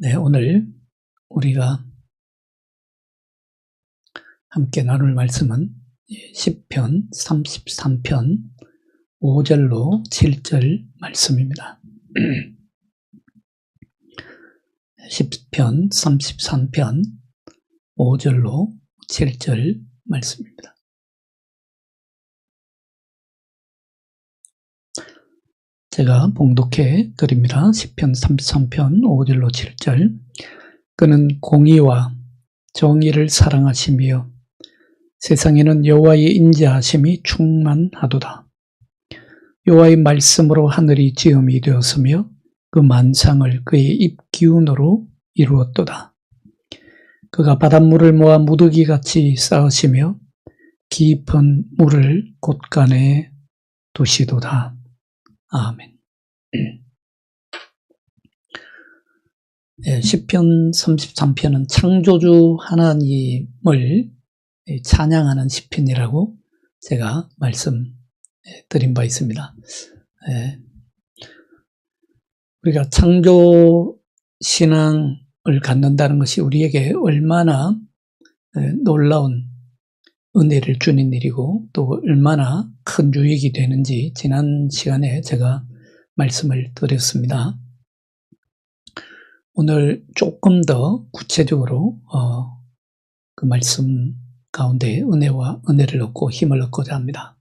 네, 오늘 우리가 함께 나눌 말씀은 시편 33편 5절로 7절 말씀입니다. 시편 33편 5절로 7절 말씀입니다. 제가 봉독해 드립니다. 시편 33편 5절로 7절. 그는 공의와 정의를 사랑하시며 세상에는 여호와의 인자하심이 충만하도다. 여호와의 말씀으로 하늘이 지음이 되었으며 그 만상을 그의 입 기운으로 이루었도다. 그가 바닷물을 모아 무더기같이 쌓으시며 깊은 물을 곳간에 두시도다. 아멘. 시편 33편은 창조주 하나님을 찬양하는 시편이라고 제가 말씀드린 바 있습니다. 우리가 창조 신앙을 갖는다는 것이 우리에게 얼마나 놀라운 은혜를 주는 일이고 또 얼마나 큰 유익이 되는지 지난 시간에 제가 말씀을 드렸습니다. 오늘 조금 더 구체적으로 그 말씀 가운데 은혜를 얻고 힘을 얻고자 합니다.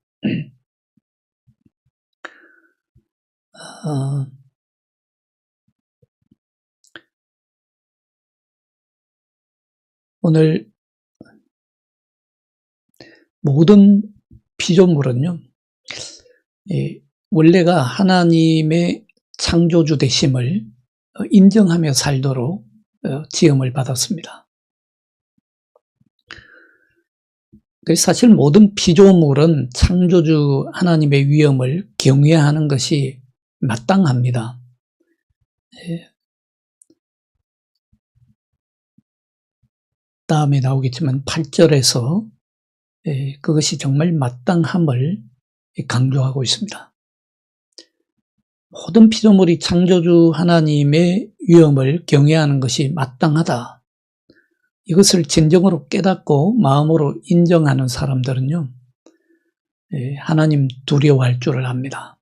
오늘 모든 피조물은요, 원래가 하나님의 창조주 되심을 인정하며 살도록 지음을 받았습니다. 사실 모든 피조물은 창조주 하나님의 위엄을 경외하는 것이 마땅합니다. 다음에 나오겠지만 8절에서 그것이 정말 마땅함을 강조하고 있습니다. 모든 피조물이 창조주 하나님의 위엄을 경외하는 것이 마땅하다. 이것을 진정으로 깨닫고 마음으로 인정하는 사람들은요, 하나님 두려워할 줄을 압니다.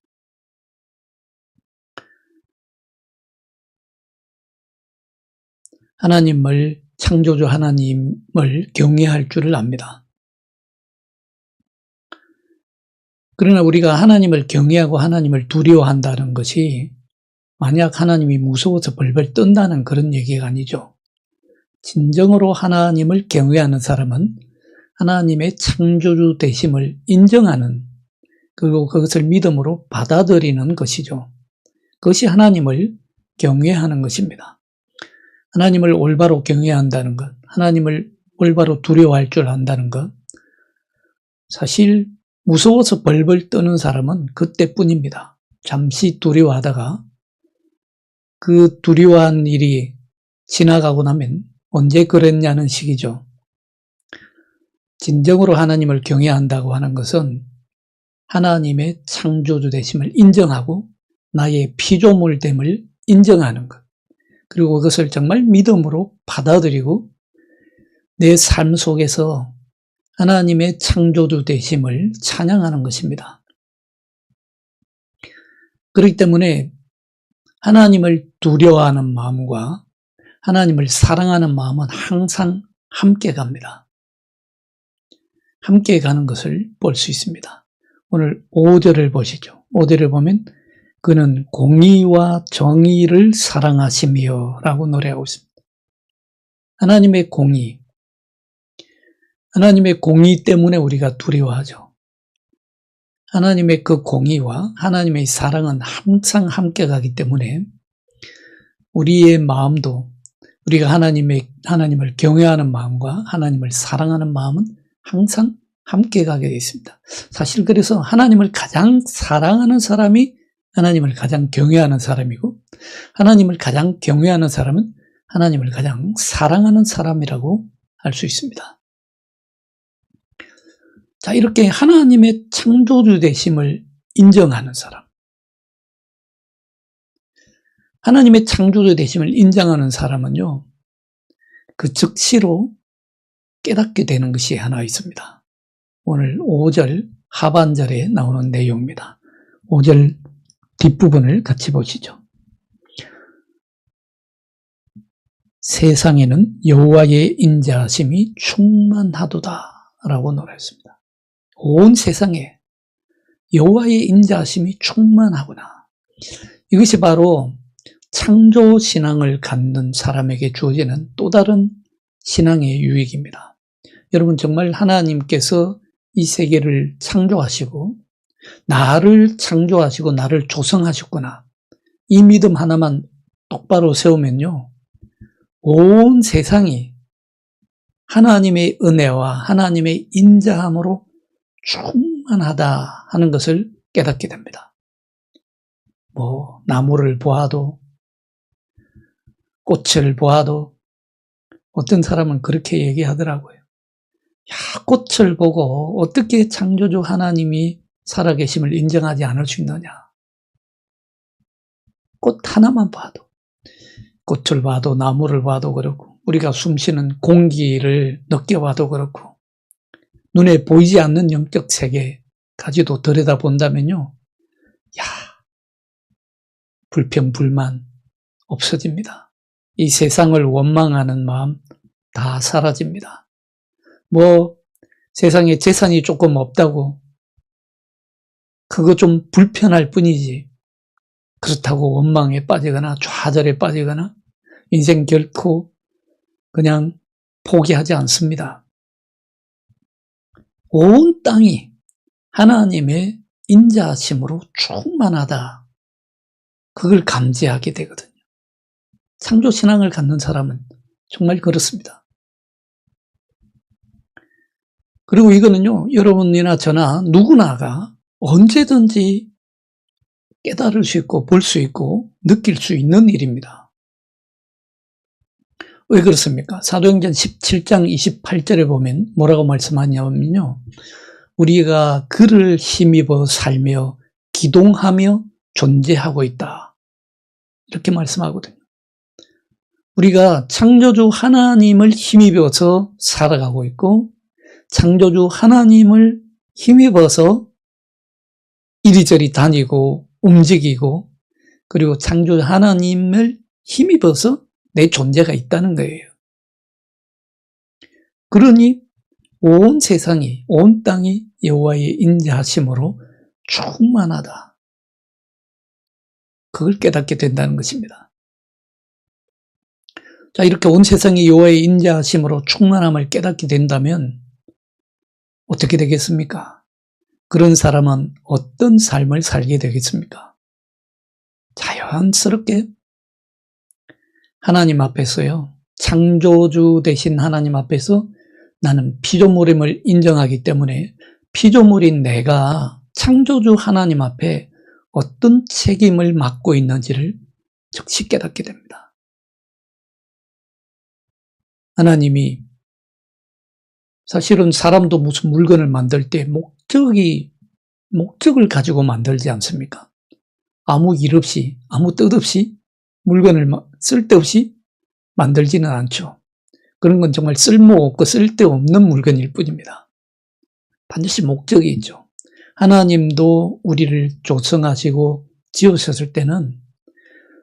창조주 하나님을 경외할 줄을 압니다. 그러나 우리가 하나님을 경외하고 하나님을 두려워한다는 것이 만약 하나님이 무서워서 벌벌 떤다는 그런 얘기가 아니죠. 진정으로 하나님을 경외하는 사람은 하나님의 창조주 되심을 인정하는, 그리고 그것을 믿음으로 받아들이는 것이죠. 그것이 하나님을 경외하는 것입니다. 하나님을 올바로 경외한다는 것, 하나님을 올바로 두려워할 줄 안다는 것, 사실 무서워서 벌벌 떠는 사람은 그때뿐입니다. 잠시 두려워하다가 그 두려워한 일이 지나가고 나면 언제 그랬냐는 식이죠. 진정으로 하나님을 경외한다고 하는 것은 하나님의 창조주 되심을 인정하고 나의 피조물됨을 인정하는 것, 그리고 그것을 정말 믿음으로 받아들이고 내 삶 속에서 하나님의 창조주 되심을 찬양하는 것입니다. 그렇기 때문에 하나님을 두려워하는 마음과 하나님을 사랑하는 마음은 항상 함께 갑니다. 함께 가는 것을 볼 수 있습니다. 오늘 5절을 보시죠. 5절을 보면 그는 공의와 정의를 사랑하시며 라고 노래하고 있습니다. 하나님의 공의 때문에 우리가 두려워하죠. 하나님의 그 공의와 하나님의 사랑은 항상 함께 가기 때문에 우리의 마음도 우리가 하나님을 경외하는 마음과 하나님을 사랑하는 마음은 항상 함께 가게 되어 있습니다. 사실 그래서 하나님을 가장 사랑하는 사람이 하나님을 가장 경외하는 사람이고, 하나님을 가장 경외하는 사람은 하나님을 가장 사랑하는 사람이라고 할 수 있습니다. 자, 이렇게 하나님의 창조주 되심을 인정하는 사람, 하나님의 창조주 되심을 인정하는 사람은요, 그 즉시로 깨닫게 되는 것이 하나 있습니다. 오늘 5절 하반절에 나오는 내용입니다. 5절 뒷부분을 같이 보시죠. 세상에는 여호와의 인자하심이 충만하도다 라고 노래했습니다. 온 세상에 여호와의 인자하심이 충만하구나. 이것이 바로 창조신앙을 갖는 사람에게 주어지는 또 다른 신앙의 유익입니다. 여러분, 정말 하나님께서 이 세계를 창조하시고 나를 창조하시고 나를 조성하셨구나. 이 믿음 하나만 똑바로 세우면요, 온 세상이 하나님의 은혜와 하나님의 인자함으로 충만하다 하는 것을 깨닫게 됩니다. 나무를 보아도, 꽃을 보아도, 어떤 사람은 그렇게 얘기하더라고요. 야, 꽃을 보고 어떻게 창조주 하나님이 살아계심을 인정하지 않을 수 있느냐. 꽃 하나만 봐도, 꽃을 봐도, 나무를 봐도 그렇고, 우리가 숨쉬는 공기를 느껴봐도 그렇고, 눈에 보이지 않는 영적 세계까지도 들여다본다면요, 야, 불평, 불만 없어집니다. 이 세상을 원망하는 마음 다 사라집니다. 세상에 재산이 조금 없다고 그거 좀 불편할 뿐이지, 그렇다고 원망에 빠지거나 좌절에 빠지거나 인생 결코 그냥 포기하지 않습니다. 온 땅이 하나님의 인자하심으로 충만하다. 그걸 감지하게 되거든요. 창조신앙을 갖는 사람은 정말 그렇습니다. 그리고 이거는요, 여러분이나 저나 누구나가 언제든지 깨달을 수 있고 볼 수 있고 느낄 수 있는 일입니다. 왜 그렇습니까? 사도행전 17장 28절에 보면 뭐라고 말씀하냐면요, 우리가 그를 힘입어 살며 기동하며 존재하고 있다. 이렇게 말씀하거든요. 우리가 창조주 하나님을 힘입어서 살아가고 있고, 창조주 하나님을 힘입어서 이리저리 다니고 움직이고, 그리고 창조주 하나님을 힘입어서 내 존재가 있다는 거예요. 그러니 온 세상이, 온 땅이 여호와의 인자하심으로 충만하다. 그걸 깨닫게 된다는 것입니다. 자, 이렇게 온 세상이 여호와의 인자하심으로 충만함을 깨닫게 된다면 어떻게 되겠습니까? 그런 사람은 어떤 삶을 살게 되겠습니까? 자연스럽게 하나님 앞에서요, 창조주 되신 하나님 앞에서 나는 피조물임을 인정하기 때문에 피조물인 내가 창조주 하나님 앞에 어떤 책임을 맡고 있는지를 즉시 깨닫게 됩니다. 하나님이 사실은 사람도 무슨 물건을 만들 때 목적을 가지고 만들지 않습니까? 아무 일 없이, 아무 뜻 없이 물건을 쓸데없이 만들지는 않죠. 그런 건 정말 쓸모없고 쓸데없는 물건일 뿐입니다. 반드시 목적이 있죠. 하나님도 우리를 조성하시고 지으셨을 때는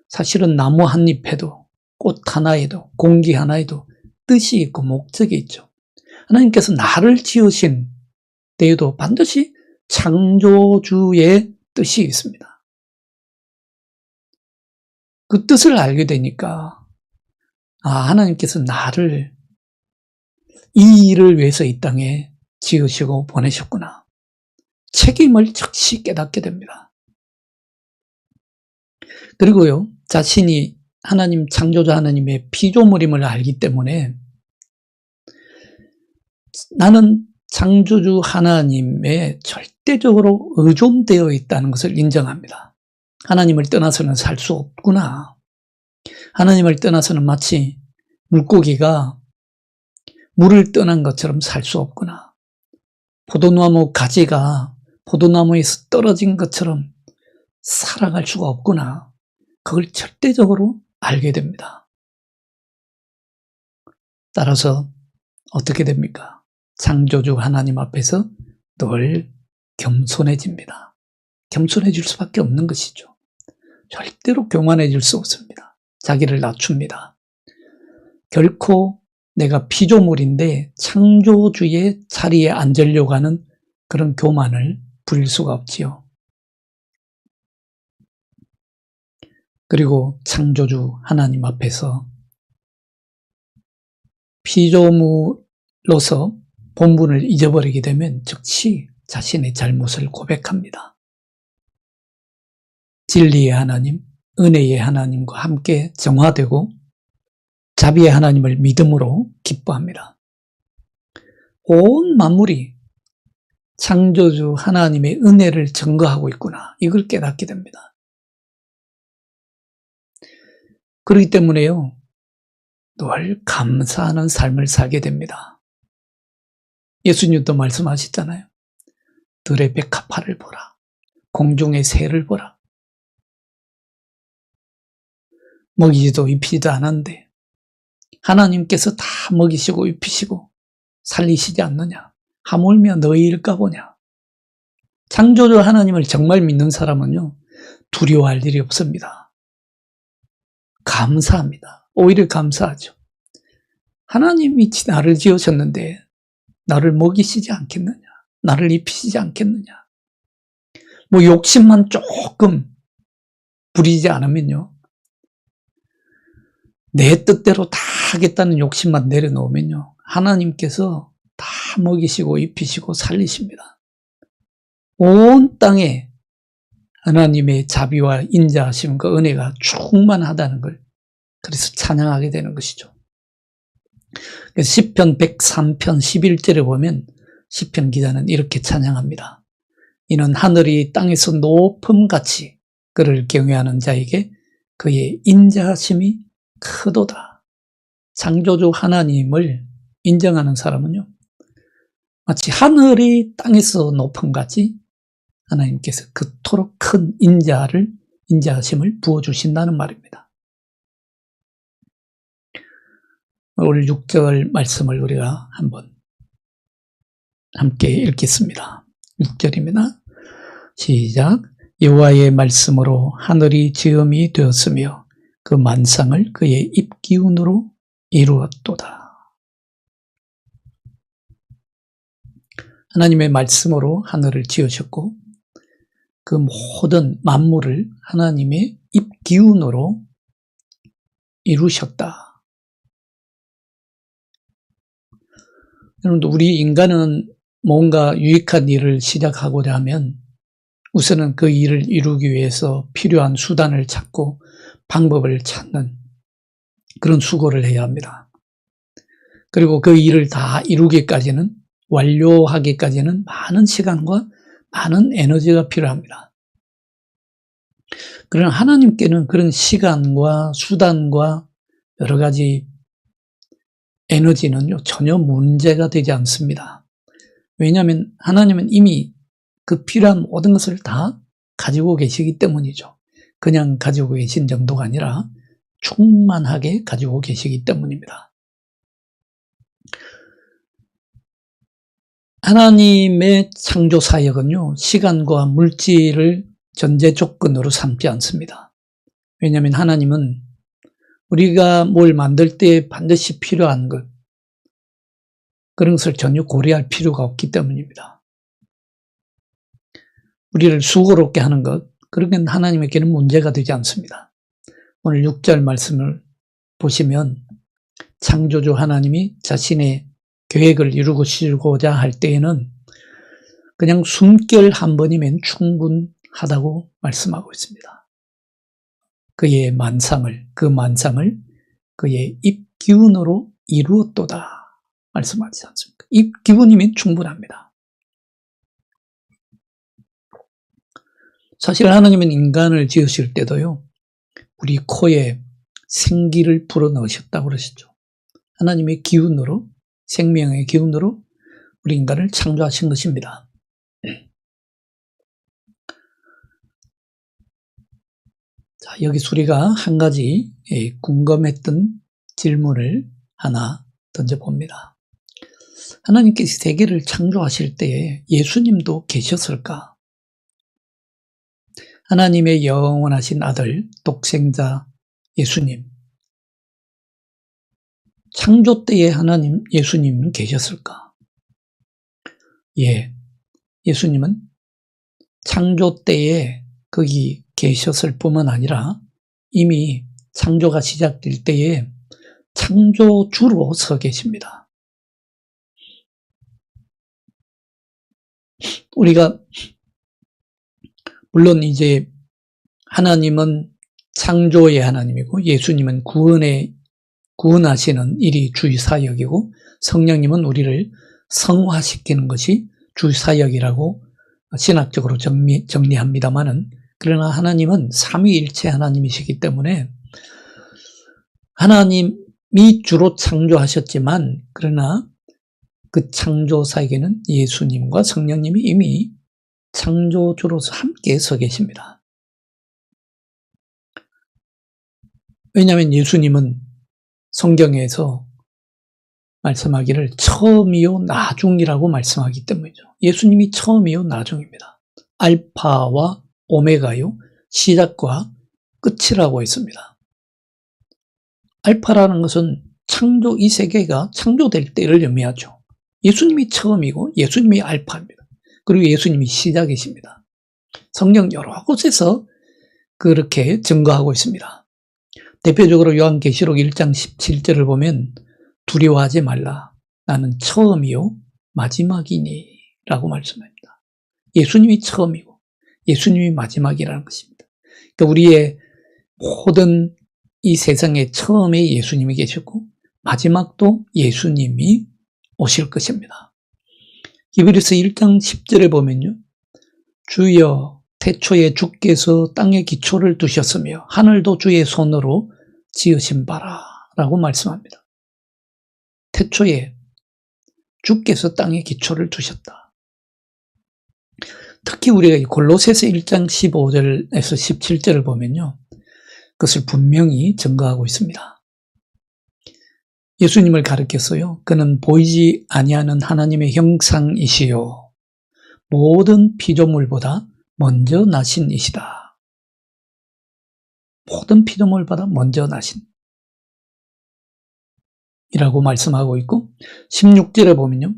사실은 나무 한 잎에도, 꽃 하나에도, 공기 하나에도 뜻이 있고 목적이 있죠. 하나님께서 나를 지으신 때에도 반드시 창조주의 뜻이 있습니다. 그 뜻을 알게 되니까, 하나님께서 나를 이 일을 위해서 이 땅에 지으시고 보내셨구나. 책임을 즉시 깨닫게 됩니다. 그리고요, 자신이 하나님 창조자 하나님의 피조물임을 알기 때문에 나는 창조주 하나님에 절대적으로 의존되어 있다는 것을 인정합니다. 하나님을 떠나서는 살 수 없구나. 하나님을 떠나서는 마치 물고기가 물을 떠난 것처럼 살 수 없구나. 포도나무 가지가 포도나무에서 떨어진 것처럼 살아갈 수가 없구나. 그걸 절대적으로 알게 됩니다. 따라서 어떻게 됩니까? 창조주 하나님 앞에서 늘 겸손해집니다. 겸손해질 수밖에 없는 것이죠. 절대로 교만해질 수 없습니다. 자기를 낮춥니다. 결코 내가 피조물인데 창조주의 자리에 앉으려고 하는 그런 교만을 부릴 수가 없지요. 그리고 창조주 하나님 앞에서 피조물로서 본분을 잊어버리게 되면 즉시 자신의 잘못을 고백합니다. 진리의 하나님, 은혜의 하나님과 함께 정화되고 자비의 하나님을 믿음으로 기뻐합니다. 온 만물이 창조주 하나님의 은혜를 증거하고 있구나, 이걸 깨닫게 됩니다. 그렇기 때문에요, 늘 감사하는 삶을 살게 됩니다. 예수님도 말씀하셨잖아요. 들의 백합화를 보라, 공중의 새를 보라. 먹이지도 입히지도 않았는데 하나님께서 다 먹이시고 입히시고 살리시지 않느냐? 하물며 너희일까 보냐? 창조주 하나님을 정말 믿는 사람은요, 두려워할 일이 없습니다. 감사합니다. 오히려 감사하죠. 하나님이 나를 지으셨는데 나를 먹이시지 않겠느냐? 나를 입히시지 않겠느냐? 뭐 욕심만 조금 부리지 않으면요, 내 뜻대로 다 하겠다는 욕심만 내려놓으면요, 하나님께서 다 먹이시고 입히시고 살리십니다. 온 땅에 하나님의 자비와 인자하심과 은혜가 충만하다는 걸, 그래서 찬양하게 되는 것이죠. 시편 103편 11절에 보면 시편 기자는 이렇게 찬양합니다. 이는 하늘이 땅에서 높음같이 그를 경외하는 자에게 그의 인자하심이 크도다. 창조주 하나님을 인정하는 사람은요, 마치 하늘이 땅에서 높음같이 하나님께서 그토록 큰 인자하심을 부어주신다는 말입니다. 오늘 6절 말씀을 우리가 한번 함께 읽겠습니다. 6절입니다. 시작. 여호와의 말씀으로 하늘이 지음이 되었으며 그 만상을 그의 입기운으로 이루었도다. 하나님의 말씀으로 하늘을 지으셨고 그 모든 만물을 하나님의 입기운으로 이루셨다. 여러분들, 우리 인간은 뭔가 유익한 일을 시작하고자 하면 우선은 그 일을 이루기 위해서 필요한 수단을 찾고 방법을 찾는 그런 수고를 해야 합니다. 그리고 그 일을 다 이루기까지는, 완료하기까지는 많은 시간과 많은 에너지가 필요합니다. 그러나 하나님께는 그런 시간과 수단과 여러 가지 에너지는요, 전혀 문제가 되지 않습니다. 왜냐하면 하나님은 이미 그 필요한 모든 것을 다 가지고 계시기 때문이죠. 그냥 가지고 계신 정도가 아니라 충만하게 가지고 계시기 때문입니다. 하나님의 창조 사역은요, 시간과 물질을 전제 조건으로 삼지 않습니다. 왜냐하면 하나님은 우리가 뭘 만들 때 반드시 필요한 것, 그런 것을 전혀 고려할 필요가 없기 때문입니다. 우리를 수고롭게 하는 것, 그런 건 하나님에게는 문제가 되지 않습니다. 오늘 6절 말씀을 보시면 창조주 하나님이 자신의 계획을 이루고자 할 때에는 그냥 숨결 한 번이면 충분하다고 말씀하고 있습니다. 그의 만상을, 그 만상을 그의 입기운으로 이루었도다 말씀하지 않습니까? 입기운이면 충분합니다. 사실 하나님은 인간을 지으실 때도요, 우리 코에 생기를 불어넣으셨다고 그러시죠. 하나님의 기운으로, 생명의 기운으로 우리 인간을 창조하신 것입니다. 자, 여기서 우리가 한 가지 궁금했던 질문을 하나 던져봅니다. 하나님께서 세계를 창조하실 때에 예수님도 계셨을까? 하나님의 영원하신 아들, 독생자 예수님, 창조 때에 하나님 예수님은 계셨을까? 예, 예수님은 창조 때에 거기 계셨을 뿐만 아니라 이미 창조가 시작될 때에 창조주로 서 계십니다. 우리가 물론 이제 하나님은 창조의 하나님이고 예수님은 구원하시는 일이 주의 사역이고 성령님은 우리를 성화시키는 것이 주의 사역이라고 신학적으로 정리합니다만은, 그러나 하나님은 삼위일체 하나님이시기 때문에 하나님이 주로 창조하셨지만, 그러나 그 창조사에게는 예수님과 성령님이 이미 창조주로서 함께 서 계십니다. 왜냐하면 예수님은 성경에서 말씀하기를 처음이요 나중이라고 말씀하기 때문이죠. 예수님이 처음이요 나중입니다. 알파와 오메가요 시작과 끝이라고 했습니다. 알파라는 것은 창조, 이 세계가 창조될 때를 의미하죠. 예수님이 처음이고 예수님이 알파입니다. 그리고 예수님이 시작이십니다. 성경 여러 곳에서 그렇게 증거하고 있습니다. 대표적으로 요한계시록 1장 17절을 보면 두려워하지 말라. 나는 처음이요 마지막이니 라고 말씀합니다. 예수님이 처음이고 예수님이 마지막이라는 것입니다. 그러니까 우리의 모든 이 세상의 처음에 예수님이 계셨고 마지막도 예수님이 오실 것입니다. 히브리서 1장 10절에 보면요, 주여 태초에 주께서 땅에 기초를 두셨으며 하늘도 주의 손으로 지으신 바라 라고 말씀합니다. 태초에 주께서 땅에 기초를 두셨다. 특히 우리가 골로새서 1장 15절에서 17절을 보면요, 그것을 분명히 증거하고 있습니다. 예수님을 가리켰어요. 그는 보이지 아니하는 하나님의 형상이시요 모든 피조물보다 먼저 나신 이시다. 모든 피조물보다 먼저 나신 이라고 말씀하고 있고, 16절에 보면요,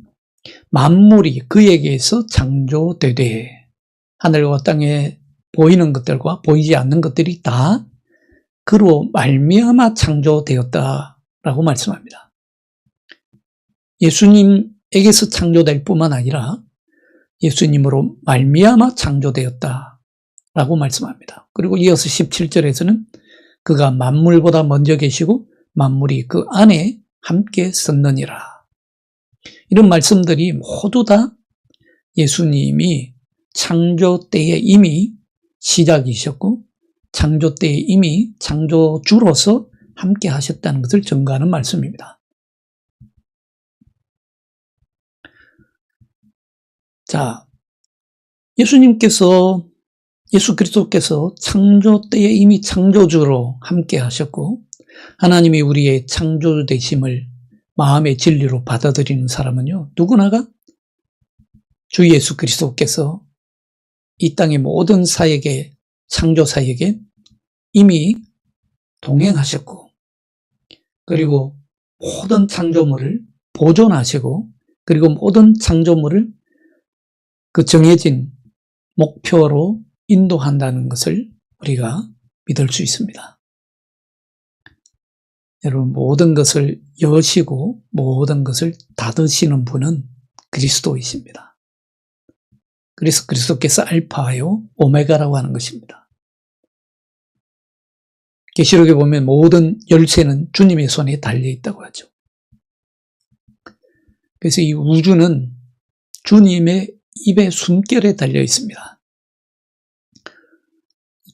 만물이 그에게서 창조되되 하늘과 땅에 보이는 것들과 보이지 않는 것들이 다 그로 말미암아 창조되었다라고 말씀합니다. 예수님에게서 창조될 뿐만 아니라 예수님으로 말미암아 창조되었다라고 말씀합니다. 그리고 이어서 17절에서는 그가 만물보다 먼저 계시고 만물이 그 안에 함께 섰느니라. 이런 말씀들이 모두 다 예수님이 창조 때에 이미 시작이셨고 창조 때에 이미 창조주로서 함께 하셨다는 것을 증거하는 말씀입니다. 자, 예수 그리스도께서 창조 때에 이미 창조주로 함께 하셨고 하나님이 우리의 창조주 되심을 마음의 진리로 받아들이는 사람은요, 누구나가 주 예수 그리스도께서 이 땅의 모든 사역에, 창조 사역에 이미 동행하셨고 그리고 모든 창조물을 보존하시고 그리고 모든 창조물을 그 정해진 목표로 인도한다는 것을 우리가 믿을 수 있습니다. 여러분, 모든 것을 여시고 모든 것을 닫으시는 분은 그리스도이십니다. 그래서 그리스도께서 알파요 오메가라고 하는 것입니다. 계시록에 보면 모든 열쇠는 주님의 손에 달려있다고 하죠. 그래서 이 우주는 주님의 입의 숨결에 달려 있습니다.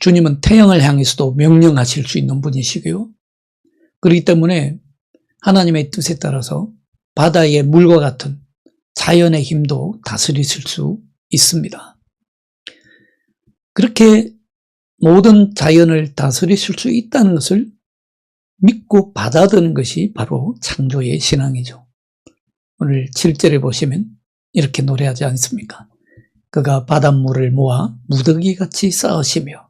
주님은 태양을 향해서도 명령하실 수 있는 분이시고요. 그렇기 때문에 하나님의 뜻에 따라서 바다의 물과 같은 자연의 힘도 다스리실 수 있습니다. 그렇게 모든 자연을 다스리실 수 있다는 것을 믿고 받아들이는 것이 바로 창조의 신앙이죠. 오늘 7절에 보시면 이렇게 노래하지 않습니까? 그가 바닷물을 모아 무더기같이 쌓으시며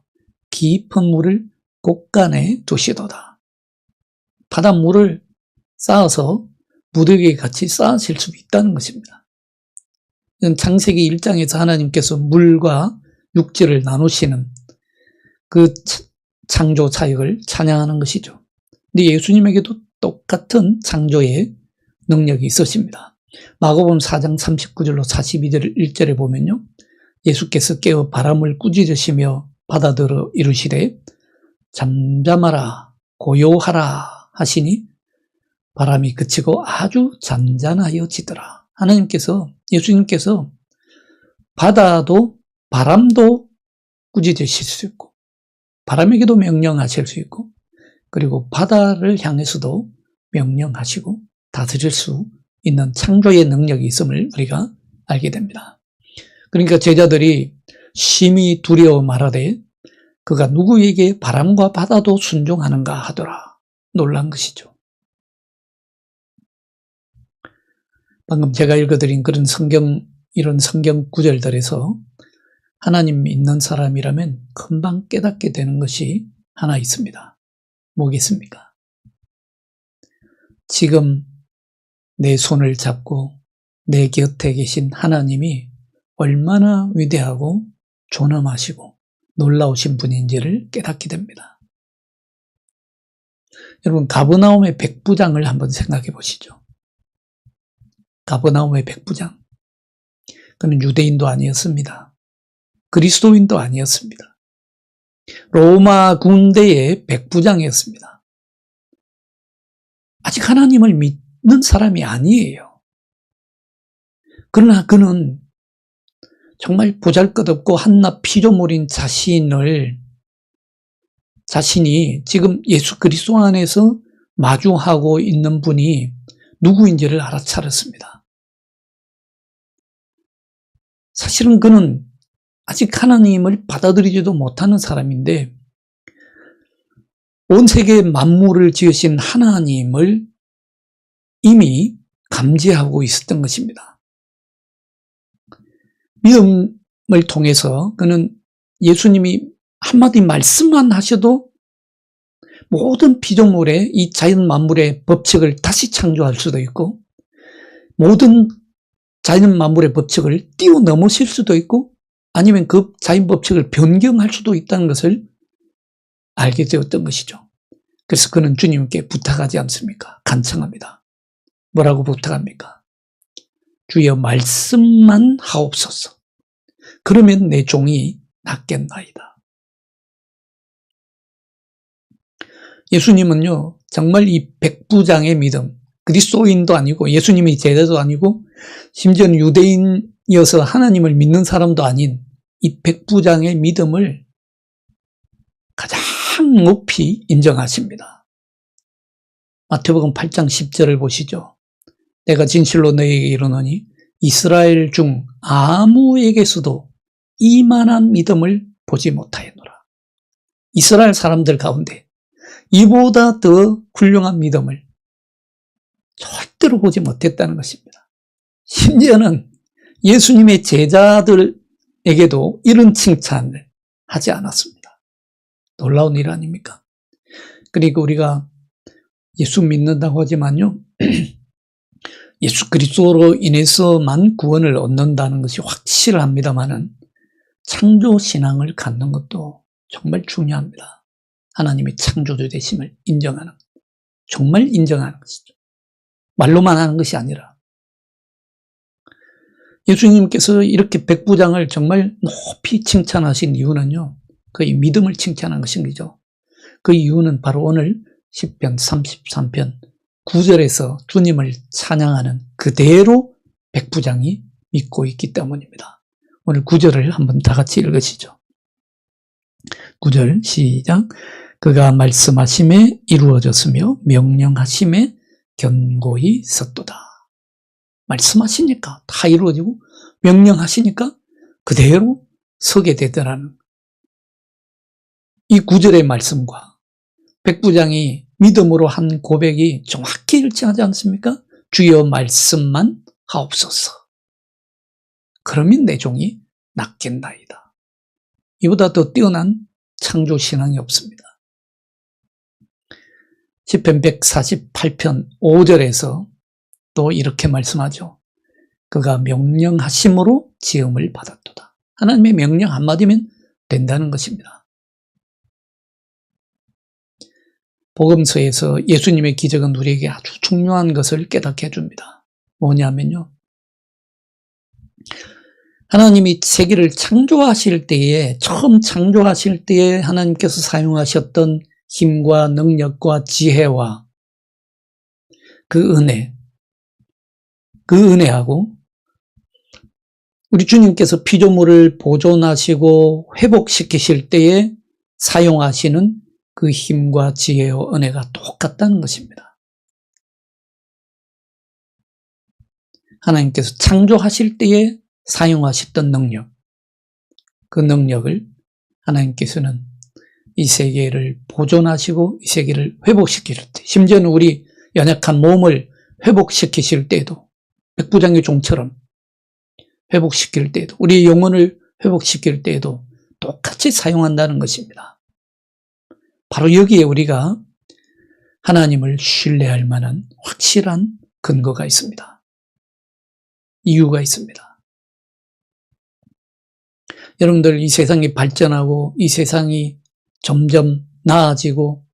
깊은 물을 곳간에 두시도다. 바닷물을 쌓아서 무더기같이 쌓으실 수 있다는 것입니다. 이건 창세기 1장에서 하나님께서 물과 육지를 나누시는 그 창조 사역을 찬양하는 것이죠. 근데 예수님에게도 똑같은 창조의 능력이 있으십니다. 마가복음 4장 39절로 42절 1절에 보면요. 예수께서 깨어 바람을 꾸짖으시며 바다들어 이르시되 잠잠하라 고요하라 하시니 바람이 그치고 아주 잔잔하여지더라. 예수님께서 바다도 바람도 꾸짖으실 수 있고 바람에게도 명령하실 수 있고 그리고 바다를 향해서도 명령하시고 다스릴 수 있는 창조의 능력이 있음을 우리가 알게 됩니다. 그러니까 제자들이 심히 두려워 말하되 그가 누구에게 바람과 바다도 순종하는가 하더라. 놀란 것이죠. 방금 제가 읽어드린 이런 성경 구절들에서 하나님 믿는 사람이라면 금방 깨닫게 되는 것이 하나 있습니다. 뭐겠습니까? 지금 내 손을 잡고 내 곁에 계신 하나님이 얼마나 위대하고 존엄하시고 놀라우신 분인지를 깨닫게 됩니다. 여러분, 가버나움의 백부장을 한번 생각해 보시죠. 가버나움의 백부장. 그는 유대인도 아니었습니다. 그리스도인도 아니었습니다. 로마 군대의 백부장이었습니다. 아직 하나님을 믿는 사람이 아니에요. 그러나 그는 정말 보잘것없고 한낱 피조물인 자신이 지금 예수 그리스도 안에서 마주하고 있는 분이 누구인지를 알아차렸습니다. 사실은 그는 아직 하나님을 받아들이지도 못하는 사람인데 온 세계 만물을 지으신 하나님을 이미 감지하고 있었던 것입니다. 믿음을 통해서 그는 예수님이 한마디 말씀만 하셔도 모든 피조물의 이 자연 만물의 법칙을 다시 창조할 수도 있고 모든 자연 만물의 법칙을 뛰어넘으실 수도 있고 아니면 그 자연 법칙을 변경할 수도 있다는 것을 알게 되었던 것이죠. 그래서 그는 주님께 부탁하지 않습니까? 간청합니다. 뭐라고 부탁합니까? 주여 말씀만 하옵소서. 그러면 내 종이 낫겠나이다. 예수님은요, 정말 이 백부장의 믿음, 그리스도인도 아니고 예수님이 제자도 아니고 심지어는 유대인이어서 하나님을 믿는 사람도 아닌 이 백부장의 믿음을 가장 높이 인정하십니다. 마태복음 8장 10절을 보시죠. 내가 진실로 너희에게 이르노니 이스라엘 중 아무에게서도 이만한 믿음을 보지 못하였노라. 이스라엘 사람들 가운데 이보다 더 훌륭한 믿음을 절대로 보지 못했다는 것입니다. 심지어는 예수님의 제자들에게도 이런 칭찬을 하지 않았습니다. 놀라운 일 아닙니까? 그리고 우리가 예수 믿는다고 하지만요, 예수 그리스도로 인해서만 구원을 얻는다는 것이 확실합니다만은 창조 신앙을 갖는 것도 정말 중요합니다. 하나님이 창조주 되심을 인정하는, 정말 인정하는 것이죠. 말로만 하는 것이 아니라. 예수님께서 이렇게 백부장을 정말 높이 칭찬하신 이유는요, 그의 믿음을 칭찬한 것이죠. 그 이유는 바로 오늘 시편 33편 9절에서 주님을 찬양하는 그대로 백부장이 믿고 있기 때문입니다. 오늘 9절을 한번 다 같이 읽으시죠. 9절 시작. 그가 말씀하심에 이루어졌으며 명령하심에 견고히 섰도다. 말씀하시니까 다 이루어지고 명령하시니까 그대로 서게 되더라는 이 구절의 말씀과 백부장이 믿음으로 한 고백이 정확히 일치하지 않습니까? 주여 말씀만 하옵소서. 그러면 내 종이 낫겠나이다. 이보다 더 뛰어난 창조신앙이 없습니다. 시편 148편 5절에서 또 이렇게 말씀하죠. 그가 명령하심으로 지음을 받았도다. 하나님의 명령 한마디면 된다는 것입니다. 복음서에서 예수님의 기적은 우리에게 아주 중요한 것을 깨닫게 해줍니다. 뭐냐면요, 하나님이 세계를 창조하실 때에, 처음 창조하실 때에 하나님께서 사용하셨던 힘과 능력과 지혜와 그 은혜하고 우리 주님께서 피조물을 보존하시고 회복시키실 때에 사용하시는 그 힘과 지혜와 은혜가 똑같다는 것입니다. 하나님께서 창조하실 때에 사용하셨던 능력, 그 능력을 하나님께서는 이 세계를 보존하시고 이 세계를 회복시킬 때, 심지어는 우리 연약한 몸을 회복시키실 때에도, 백부장의 종처럼 회복시킬 때에도, 우리의 영혼을 회복시킬 때에도 똑같이 사용한다는 것입니다. 바로 여기에 우리가 하나님을 신뢰할 만한 확실한 근거가 있습니다. 이유가 있습니다. 여러분들, 이 세상이 발전하고 이 세상이 점점 나아지고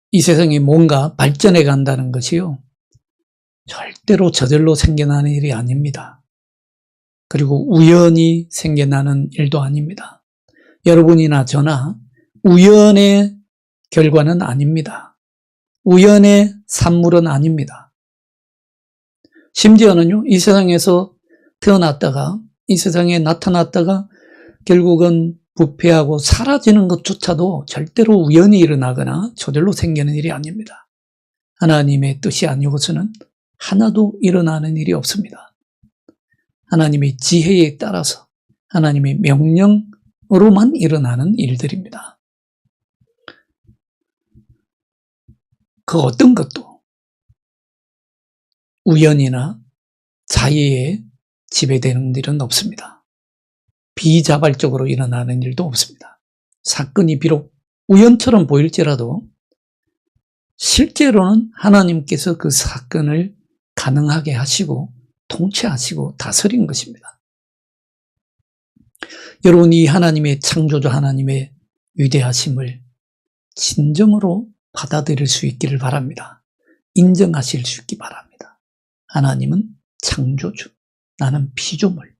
이 세상이 뭔가 발전해 간다는 것이요, 절대로 저절로 생겨나는 일이 아닙니다. 그리고 우연히 생겨나는 일도 아닙니다. 여러분이나 저나 우연의 결과는 아닙니다. 우연의 산물은 아닙니다. 심지어는요, 이 세상에서 태어났다가 이 세상에 나타났다가 결국은 부패하고 사라지는 것조차도 절대로 우연히 일어나거나 저절로 생기는 일이 아닙니다. 하나님의 뜻이 아니고서는 하나도 일어나는 일이 없습니다. 하나님의 지혜에 따라서 하나님의 명령으로만 일어나는 일들입니다. 그 어떤 것도 우연이나 자의에 지배되는 일은 없습니다. 비자발적으로 일어나는 일도 없습니다. 사건이 비록 우연처럼 보일지라도 실제로는 하나님께서 그 사건을 가능하게 하시고 통치하시고 다스린 것입니다. 여러분, 이 하나님의 창조주 하나님의 위대하심을 진정으로 받아들일 수 있기를 바랍니다. 인정하실 수 있기 바랍니다. 하나님은 창조주, 나는 피조물.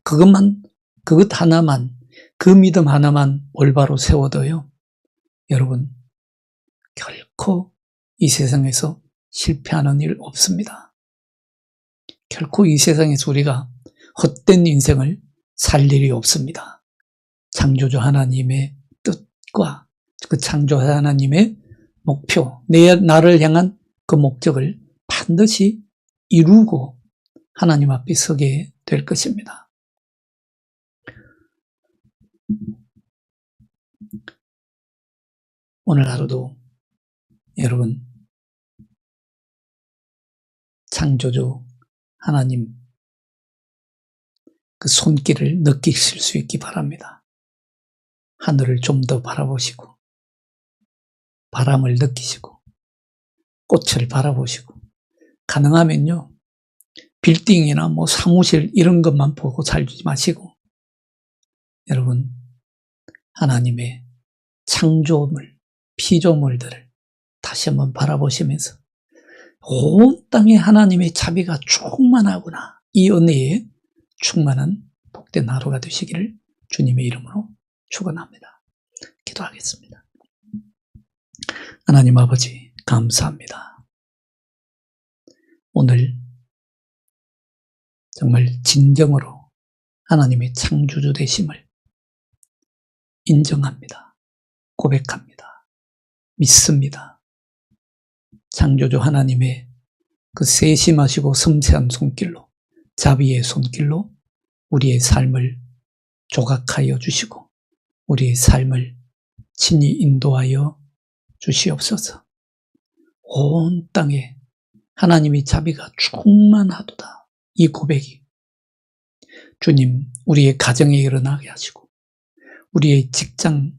그것 하나만, 그 믿음 하나만 올바로 세워둬요, 여러분, 결코 이 세상에서 실패하는 일 없습니다. 결코 이 세상에서 우리가 헛된 인생을 살 일이 없습니다. 창조주 하나님의 뜻과 그 창조주 하나님의 목표, 나를 향한 그 목적을 반드시 이루고 하나님 앞에 서게 될 것입니다. 오늘 하루도 여러분, 창조주 하나님 그 손길을 느끼실 수 있기 바랍니다. 하늘을 좀 더 바라보시고, 바람을 느끼시고, 꽃을 바라보시고, 가능하면요, 빌딩이나 뭐 사무실 이런 것만 보고 살지 마시고, 여러분, 하나님의 창조물, 피조물들을 다시 한번 바라보시면서 온 땅에 하나님의 자비가 충만하구나, 이 은혜에 충만한 복된 하루가 되시기를 주님의 이름으로 축원합니다. 기도하겠습니다. 하나님 아버지, 감사합니다. 오늘 정말 진정으로 하나님의 창조주 되심을 인정합니다. 고백합니다. 믿습니다. 창조주 하나님의 그 세심하시고 섬세한 손길로, 자비의 손길로 우리의 삶을 조각하여 주시고 우리의 삶을 친히 인도하여 주시옵소서. 온 땅에 하나님의 자비가 충만하도다. 이 고백이 주님 우리의 가정에 일어나게 하시고 우리의 직장,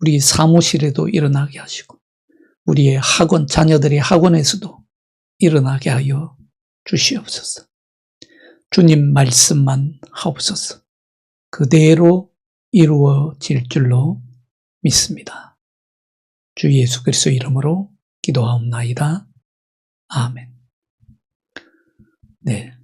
우리의 사무실에도 일어나게 하시고 우리의 학원, 자녀들의 학원에서도 일어나게 하여 주시옵소서. 주님 말씀만 하옵소서. 그대로 이루어질 줄로 믿습니다. 주 예수 그리스도 이름으로 기도하옵나이다. 아멘. 네.